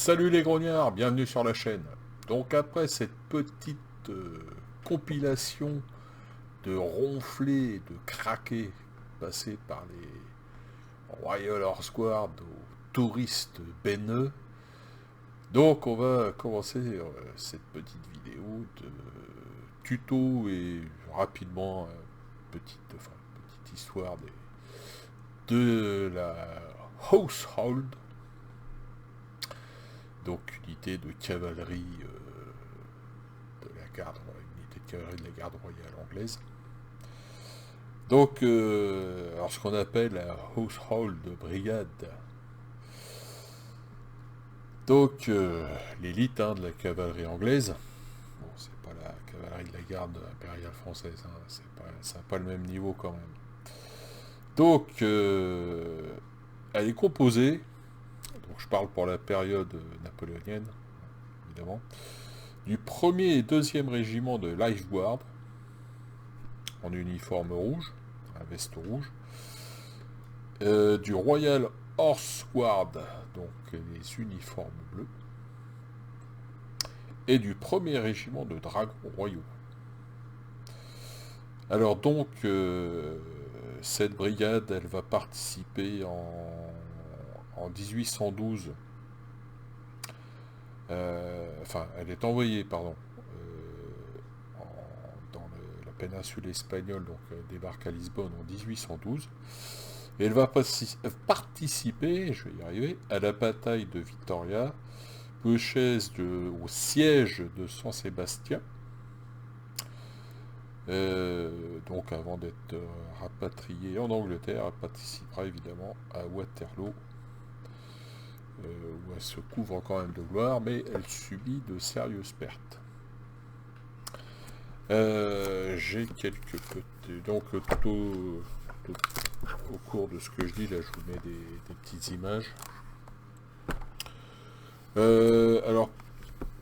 Salut les grognards, bienvenue sur la chaîne. Donc après cette petite compilation de ronflés, de craqués passés par les Royal Horse Guard aux touristes benneux, donc on va commencer cette petite vidéo de tuto et rapidement petite histoire de la Household, donc unité de cavalerie de la garde, unité de cavalerie de la garde royale anglaise. Donc, alors ce qu'on appelle la Household Brigade. Donc, l'élite de la cavalerie anglaise. Bon, c'est pas la cavalerie de la garde impériale française, hein, ça n'a pas le même niveau quand même. Donc, elle est composée, donc je parle pour la période napoléonienne, évidemment, du 1er et 2e régiment de Life Guard, en uniforme rouge, un veste rouge, du Royal Horse Guard, donc les uniformes bleus, et du 1er régiment de dragons royaux. Alors donc, cette brigade, elle va participer en 1812, enfin, elle est envoyée, pardon, dans la péninsule espagnole, donc elle débarque à Lisbonne en 1812. Et elle va participer, je vais y arriver, à la bataille de Victoria, au siège de San Sébastien, donc avant d'être rapatriée en Angleterre, elle participera évidemment à Waterloo, où elle se couvre quand même de gloire, mais elle subit de sérieuses pertes. J'ai quelques petits... Donc tout au cours de ce que je dis, là je vous mets des petites images. Alors,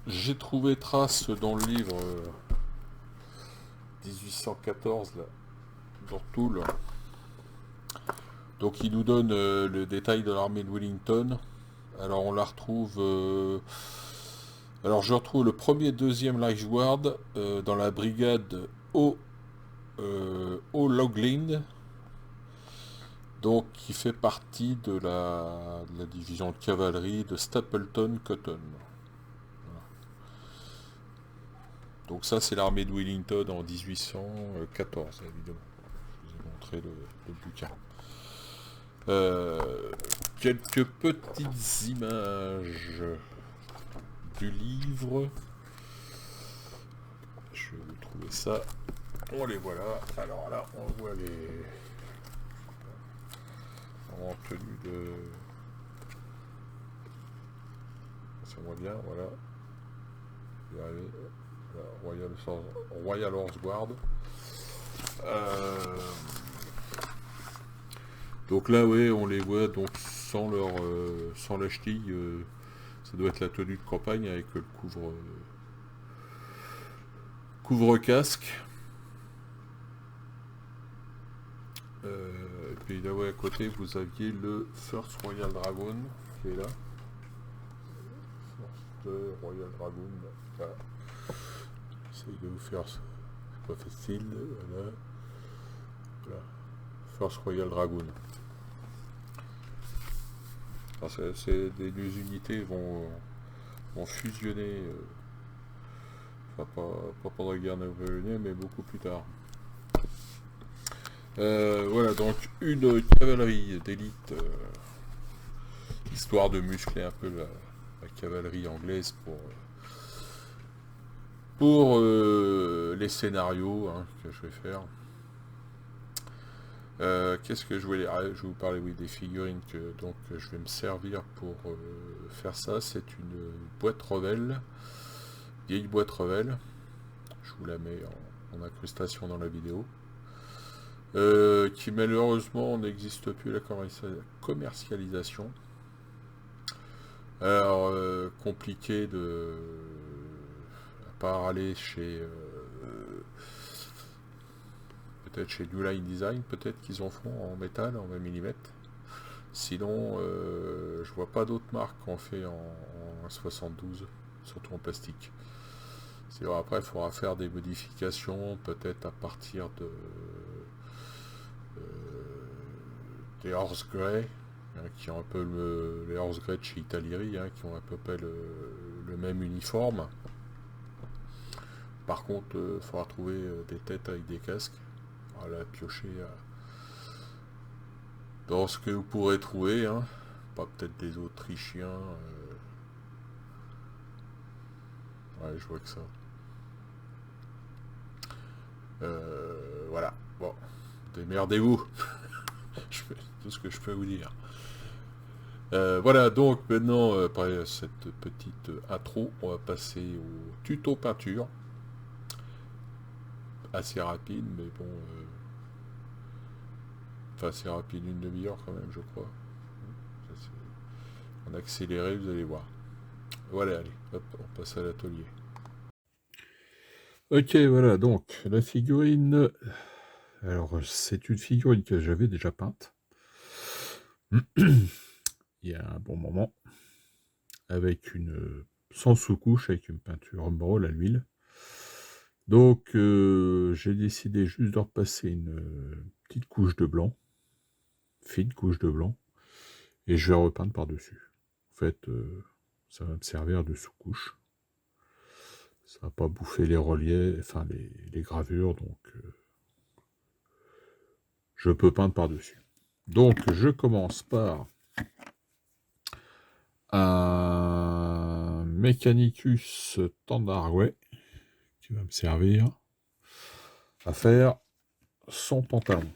j'ai trouvé trace dans le livre 1814, là, d'Ortoul. Donc il nous donne le détail de l'armée de Wellington. Alors on la retrouve... alors je retrouve le 1er et 2e Life Guard dans la brigade O'Loughlin, donc qui fait partie de la division de cavalerie de Stapleton Cotton. Voilà. Donc ça c'est l'armée de Wellington en 1814, évidemment. Je vous ai montré le bouquin. Quelques petites images du livre. Je vais vous trouver ça. On les voit là. Alors là, on voit les... en tenue de... ça voit bien, voilà. Voilà. Royal Horse Guard. Donc là, ouais, on les voit donc sans la ch'tille. Ça doit être la tenue de campagne avec le couvre-casque. Et puis là, ouais, à côté, vous aviez le First Royal Dragon qui est là. First Royal Dragon. Voilà. J'essaye de vous faire... c'est pas facile. Voilà. Voilà. First Royal Dragon. Des deux unités vont fusionner, enfin pas pendant la guerre napoléonienne, mais beaucoup plus tard. Voilà, donc une cavalerie d'élite, histoire de muscler un peu la cavalerie anglaise pour les scénarios que je vais faire. Qu'est-ce que je voulais... je vais vous parler, oui, des figurines que donc je vais me servir pour faire ça. C'est une boîte Revel, vieille boîte Revel. Je vous la mets en incrustation dans la vidéo. Qui malheureusement n'existe plus la commercialisation. Alors, compliqué de... à part aller chez... peut-être chez New Line Design, peut-être qu'ils en font en métal, en 20 mm. Sinon, je vois pas d'autres marques qu'on fait en 72, surtout en plastique. Sinon, après, il faudra faire des modifications, peut-être à partir des Horse Grey, hein, qui ont un peu les Horse Grey de chez Italieri, hein, qui ont à peu près le même uniforme. Par contre, il faudra trouver des têtes avec des casques. Voilà, piocher dans ce que vous pourrez trouver, hein. Pas peut-être des Autrichiens. Ouais, je vois que ça. Voilà. Bon, démerdez-vous. Je fais tout ce que je peux vous dire. Voilà, donc maintenant, après cette petite intro, on va passer au tuto peinture. Assez rapide, mais bon, enfin assez rapide, une demi-heure quand même, je crois. En accéléré, vous allez voir. Voilà, allez, hop, on passe à l'atelier. Ok, voilà, donc la figurine. Alors, c'est une figurine que j'avais déjà peinte il y a un bon moment, avec une sans sous-couche, avec une peinture Emerald à l'huile. Donc, j'ai décidé juste de repasser une petite couche de blanc, fine couche de blanc, et je vais repeindre par-dessus. En fait, ça va me servir de sous-couche. Ça va pas bouffer les reliefs, enfin les gravures, donc je peux peindre par-dessus. Donc, je commence par un Mechanicus Tandardway qui va me servir à faire son pantalon.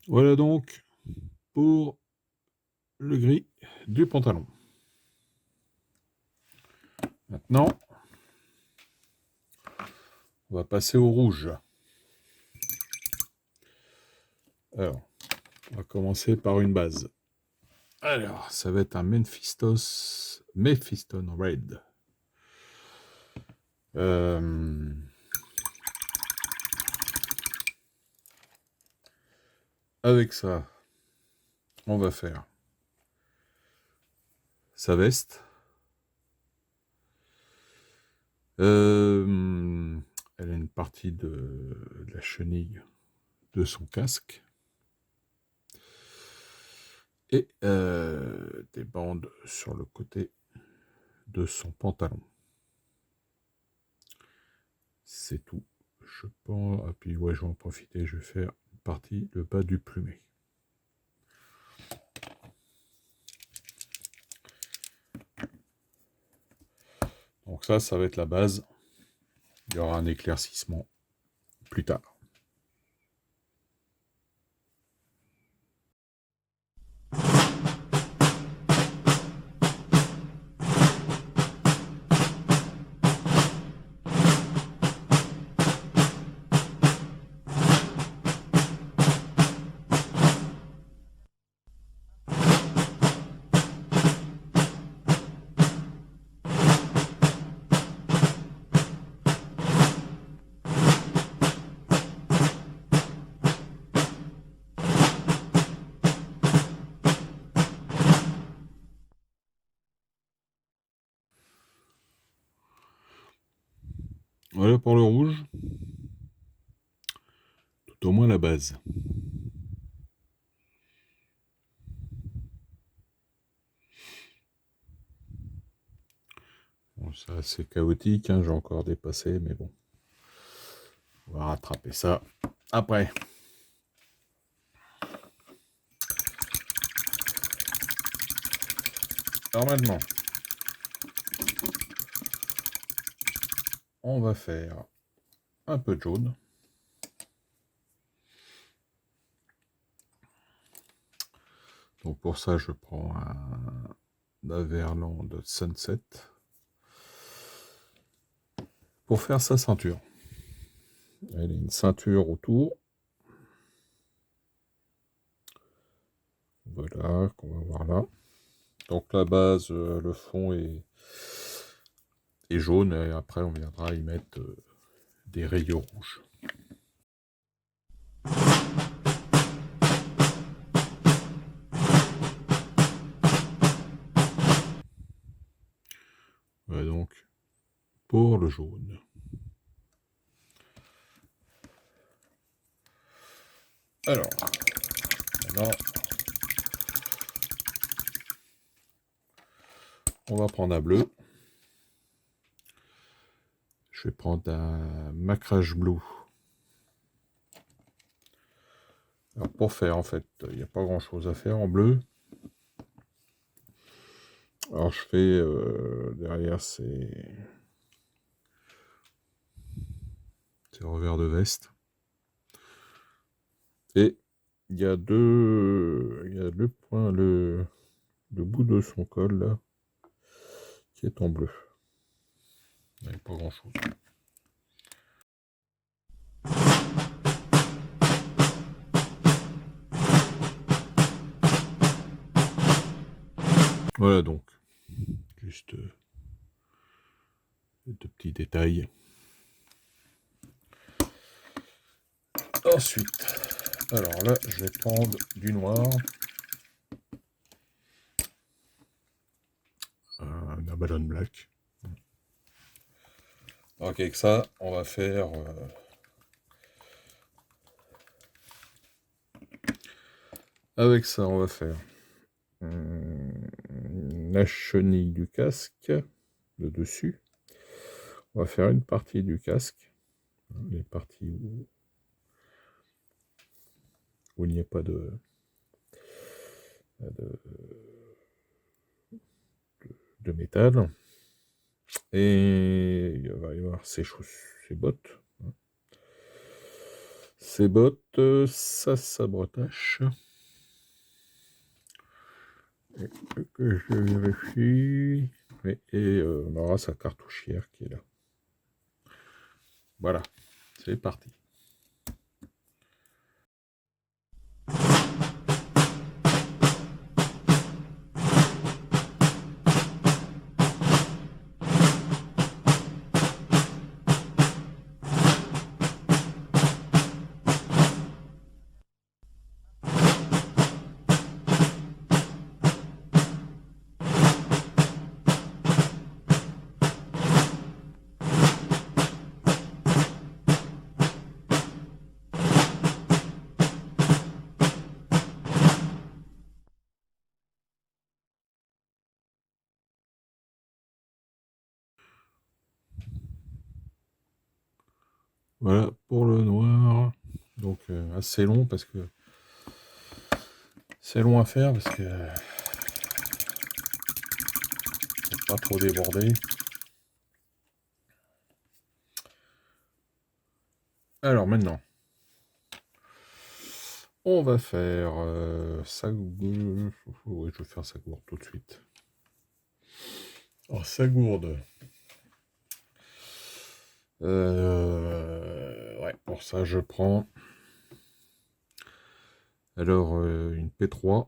Voilà donc pour le gris du pantalon. Maintenant, on va passer au rouge. Alors, on va commencer par une base. Alors, ça va être un Mephiston Red. Avec ça, on va faire sa veste. Elle a une partie de la chenille de son casque. Et des bandes sur le côté de son pantalon. C'est tout. Je pense. Ah, puis ouais, je vais en profiter. Je vais faire une partie, le bas du plumet. Donc ça va être la base. Il y aura un éclaircissement plus tard. Voilà pour le rouge. Tout au moins la base. Bon, c'est assez chaotique, hein, j'ai encore dépassé, mais bon. On va rattraper ça après. Alors maintenant, on va faire un peu de jaune. Donc pour ça, je prends un Averland Sunset. pour faire sa ceinture. Elle a une ceinture autour. Voilà, qu'on va voir là. Donc la base, le fond est jaune, et après on viendra y mettre des rayures rouges. Voilà donc pour le jaune. Alors, maintenant, on va prendre un bleu. Je vais prendre un Macrage Blue. Alors pour faire, en fait, il n'y a pas grand chose à faire en bleu. Alors je fais derrière ces revers de veste. Et il y a le point, le bout de son col là, qui est en bleu. Il n'y a pas grand chose. Voilà donc, juste de petits détails. Ensuite, alors là, je vais prendre du noir. Un ballon black. Donc avec ça, on va faire la chenille du casque, le dessus. On va faire une partie du casque, les parties où il n'y a pas de métal. Et il va y avoir ses bottes. Ses bottes, sa sabretache. Que je vérifie. Et on aura sa cartouchière qui est là. Voilà, c'est parti. Voilà pour le noir. Donc assez long parce que c'est long à faire parce que faut pas trop déborder. Alors maintenant, on va faire Sagourde. Oui, je vais faire Sagourde tout de suite. Alors Sagourde. Ouais, pour ça je prends alors une P3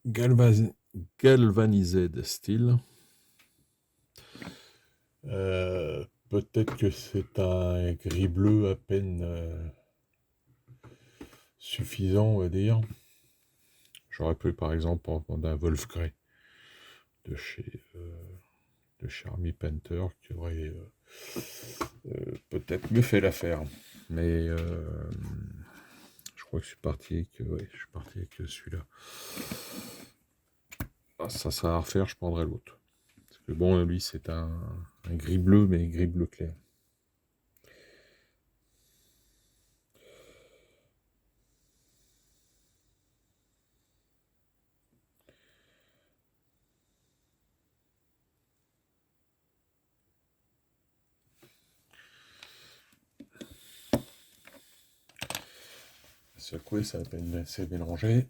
galvanisée de style. Peut-être que c'est un gris bleu à peine suffisant, on va dire. J'aurais pu par exemple en prendre un Wolf Grey de chez Army Painter qui aurait peut-être mieux fait l'affaire. Mais je crois que je suis parti avec celui-là. Ah, ça sera à refaire, je prendrai l'autre. Parce que bon, lui c'est un gris bleu, mais gris bleu clair. Secouer, ça va peine assez mélangé.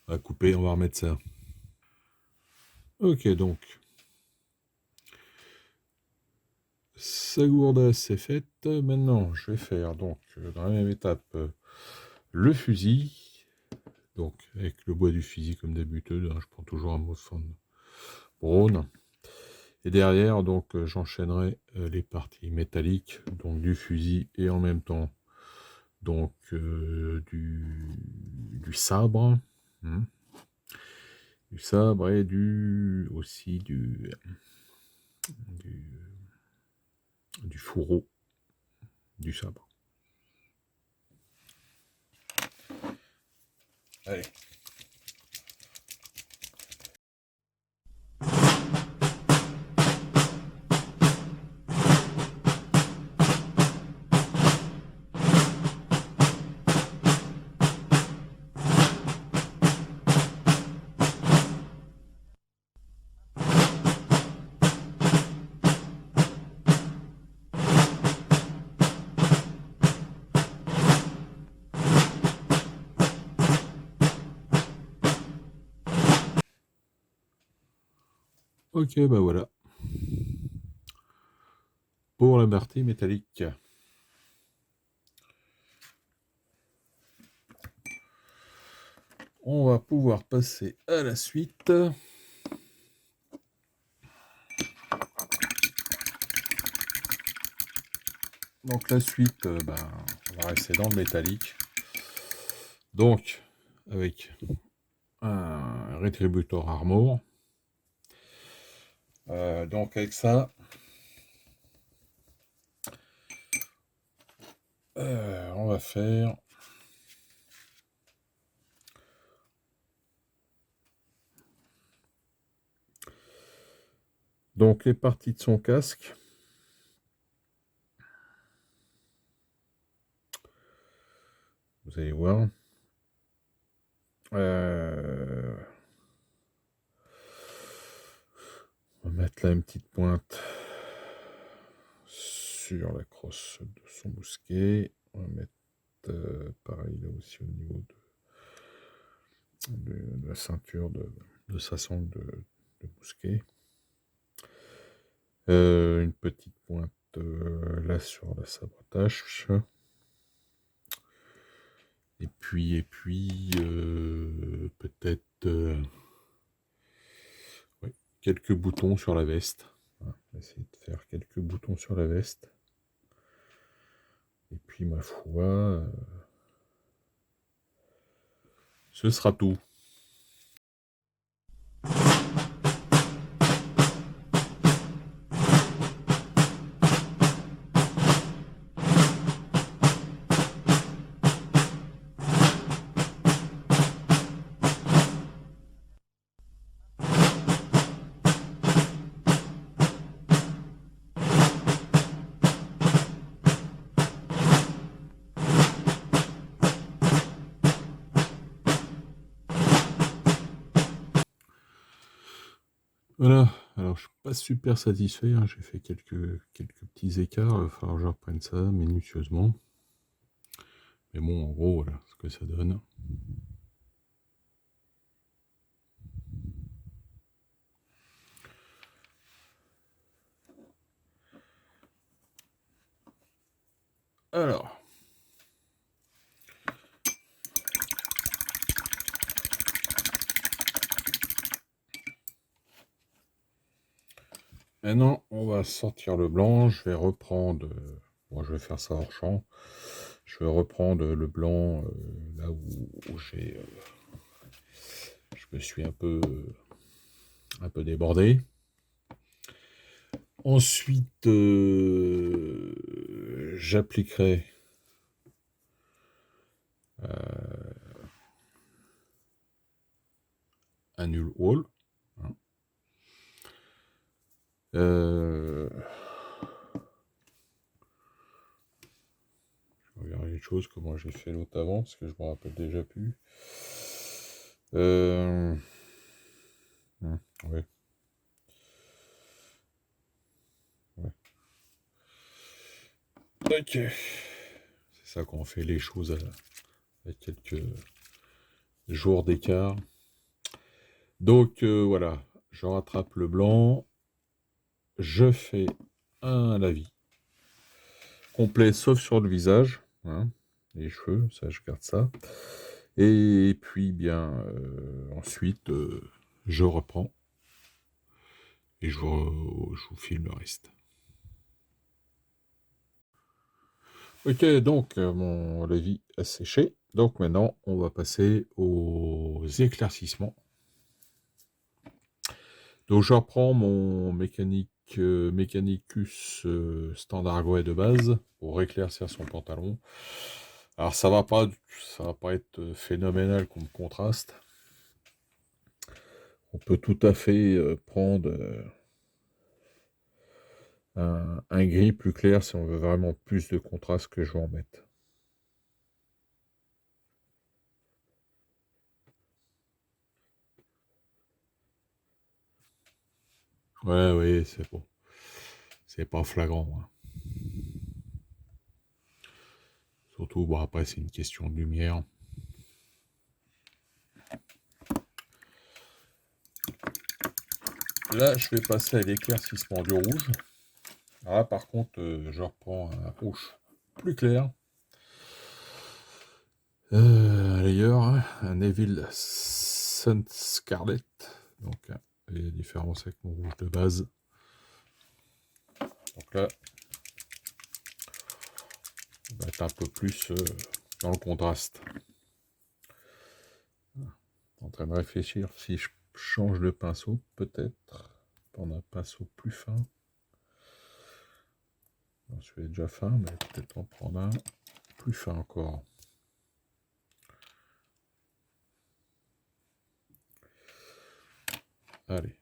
On va couper, on va remettre ça. Ok, donc. Sagourda, c'est fait. Maintenant, je vais faire, donc, dans la même étape, le fusil. Donc, avec le bois du fusil comme d'habitude, hein, je prends toujours un Mossfond Braun. Et derrière, donc, j'enchaînerai les parties métalliques, donc du fusil et en même temps, donc, du sabre. Hmm. Du sabre et aussi du fourreau du sabre. Allez. Ok, bah voilà. Pour la partie métallique. On va pouvoir passer à la suite. Donc la suite, on va rester dans le métallique. Donc, avec un rétributeur armor. Donc avec ça, on va faire donc les parties de son casque. Vous allez voir. On va mettre là une petite pointe sur la crosse de son mousquet. On va mettre pareil là aussi au niveau de la ceinture de sa sangle de mousquet. Une petite pointe là sur la sabre-tâche. Et puis peut-être ouais, quelques boutons sur la veste. Voilà, on va essayer de faire quelques boutons sur la veste. Et puis, ma foi, ce sera tout. Voilà, alors je suis pas super satisfait, hein. J'ai fait quelques petits écarts, il va falloir que je reprenne ça minutieusement. Mais bon, en gros, voilà ce que ça donne. Alors. Maintenant, on va sortir le blanc. Je vais reprendre. Bon, je vais faire ça hors champ. Je vais reprendre le blanc là où je me suis un peu débordé. Ensuite, j'appliquerai un null wall. Hein. Je regarde les choses, comment j'ai fait l'autre avant, parce que je me rappelle déjà plus. Ouais. Ouais. Ok. C'est ça qu'on fait les choses avec quelques jours d'écart. Donc voilà, je rattrape le blanc, je fais un lavis complet sauf sur le visage, hein, les cheveux, ça je garde ça. Et puis bien ensuite je reprends et je vous filme le reste. Ok, donc mon lavis a séché. Donc maintenant, on va passer aux éclaircissements. Donc je reprends mon Mechanicus standard grey de base pour éclaircir son pantalon. Alors ça va pas être phénoménal comme contraste. On peut tout à fait prendre un gris plus clair si on veut vraiment plus de contraste que je vais en mettre. Ouais, oui, c'est bon. C'est pas flagrant, hein. Surtout, bon, après, c'est une question de lumière. Là, je vais passer à l'éclaircissement du rouge. Alors là, par contre, je reprends un rouge plus clair. Un layer, un Evil Sun Scarlet. Donc, il y a la différence avec mon rouge de base. Donc là, on va être un peu plus dans le contraste. En train de réfléchir si je change de pinceau, peut-être prendre un pinceau plus fin. Non, celui-là est déjà fin, mais peut-être en prendre un plus fin encore. Allez.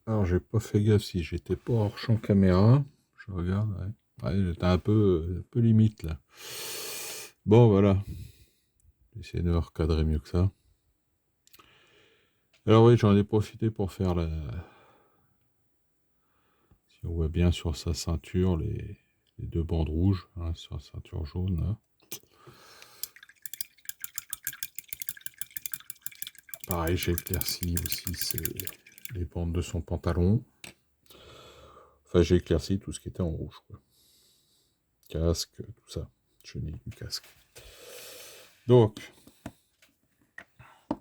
Alors, j'ai pas fait gaffe si j'étais pas hors champ caméra. Je regarde, ouais. Ouais, j'étais un peu limite là. Bon, voilà. J'essaie de recadrer mieux que ça. Alors oui, j'en ai profité pour faire la... Si on voit bien sur sa ceinture, les deux bandes rouges, hein, sur la ceinture jaune, là. Pareil, j'ai éclairci aussi les bandes de son pantalon. Enfin, j'ai éclairci tout ce qui était en rouge, quoi. Casque, tout ça. Chenille du casque. Donc,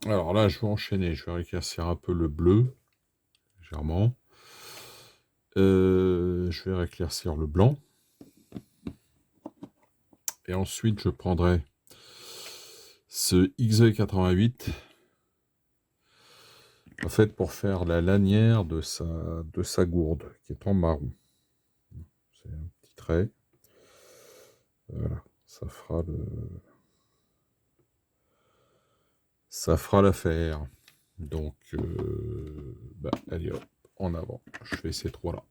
alors là, je vais enchaîner. Je vais éclaircir un peu le bleu, légèrement. Je vais éclaircir le blanc. Et ensuite, je prendrai ce XE88, en fait, pour faire la lanière de sa gourde, qui est en marron. C'est un petit trait. Voilà, ça fera l'affaire. Donc, allez hop, en avant. Je fais ces trois-là.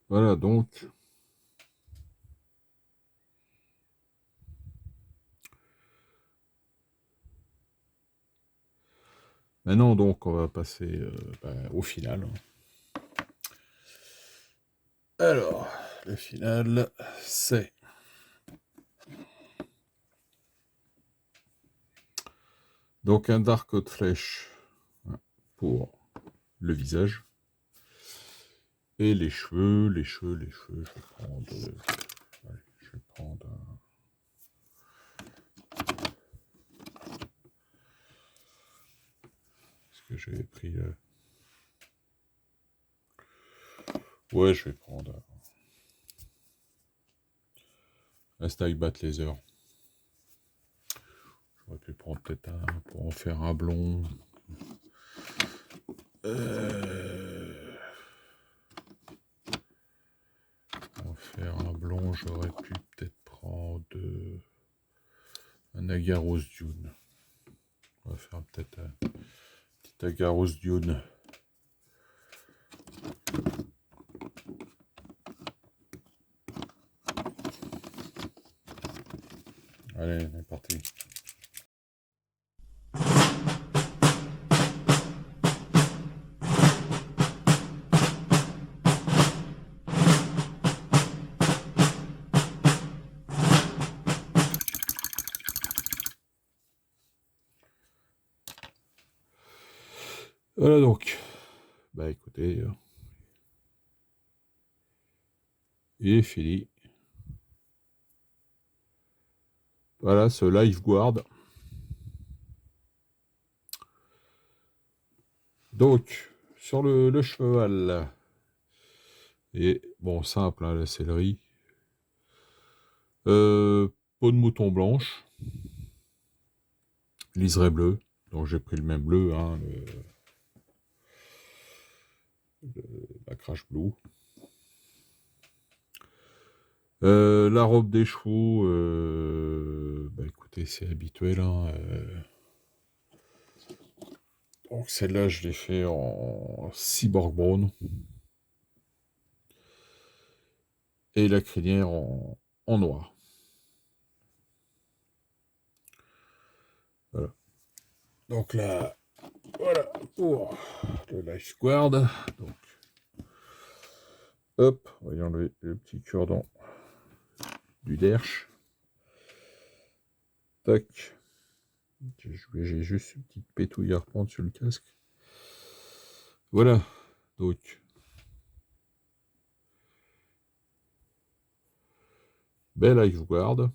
Voilà, donc, Maintenant, donc, on va passer au final. Alors, le final, c'est donc un Dark Haute Flèche pour le visage. Et les cheveux, je vais prendre... allez, je vais prendre un... Est-ce que j'avais pris... Ouais, je vais prendre un Style Bat Laser. J'aurais pu prendre peut-être un pour en faire un blond. Pour en faire un blond, j'aurais pu peut-être prendre un Agaros Dune. On va faire peut-être un petit Agaros Dune. Allez, on est parti. Voilà donc. Bah écoutez, il est fini. Voilà ce Lifeguard. Donc, sur le cheval. Et bon, simple, hein, la céleri. Peau de mouton blanche. Liseré bleu. Donc j'ai pris le même bleu, hein, la Crash Blue. La robe des chevaux, bah écoutez, c'est habituel. Hein, donc celle-là, je l'ai fait en Cyborg Brown. Et la crinière en noir. Voilà. Donc là, voilà pour le Lifeguard. Donc, hop, on va enlever le petit cure-dent du derche. Tac. J'ai juste une petite pétouille à reprendre sur le casque. Voilà. Donc, belle Lifeguard.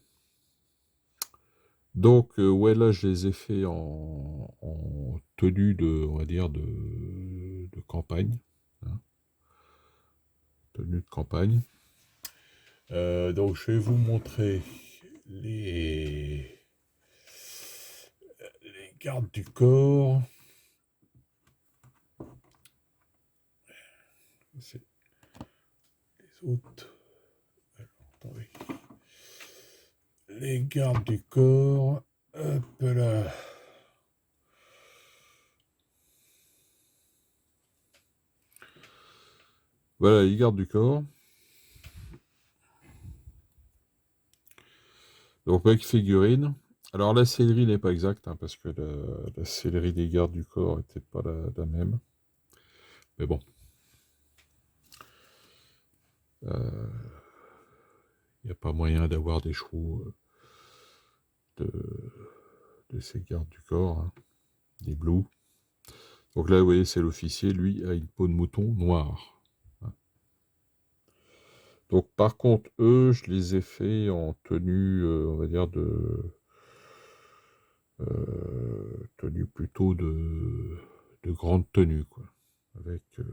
Donc, ouais, là, je les ai fait en tenue de, on va dire, de campagne. Hein, tenue de campagne. Donc, je vais vous montrer les gardes du corps. C'est les autres. Alors, attendez. Les gardes du corps. Hop là. Voilà, les gardes du corps. Donc, avec figurine. Alors, la céleri n'est pas exacte, hein, parce que la céleri des gardes du corps n'était pas la même. Mais bon. Il n'y a pas moyen d'avoir des chevaux de ces gardes du corps, hein, des blues. Donc là, vous voyez, c'est l'officier, lui, a une peau de mouton noire. Hein. Donc par contre, eux, je les ai fait en tenue, on va dire, tenue plutôt de grande tenue, quoi. Avec au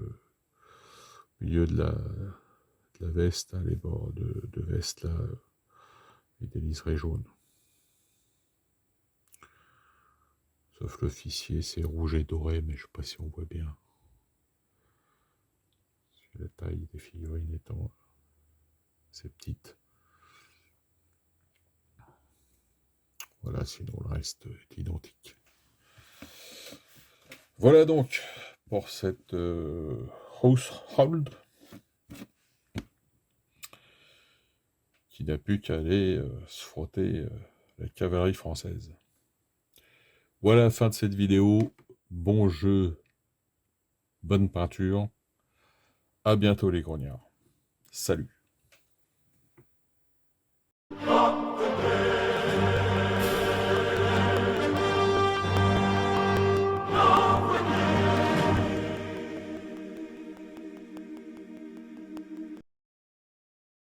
milieu de la veste, hein, les bords de veste, là, et des liserés jaunes. Sauf l'officier, c'est rouge et doré, mais je ne sais pas si on voit bien. La taille des figurines étant assez petite. Voilà, sinon le reste est identique. Voilà donc pour cette household qui n'a plus qu'à aller se frotter la cavalerie française. Voilà la fin de cette vidéo. bon jeu, bonne peinture. À bientôt les grognards. Salut.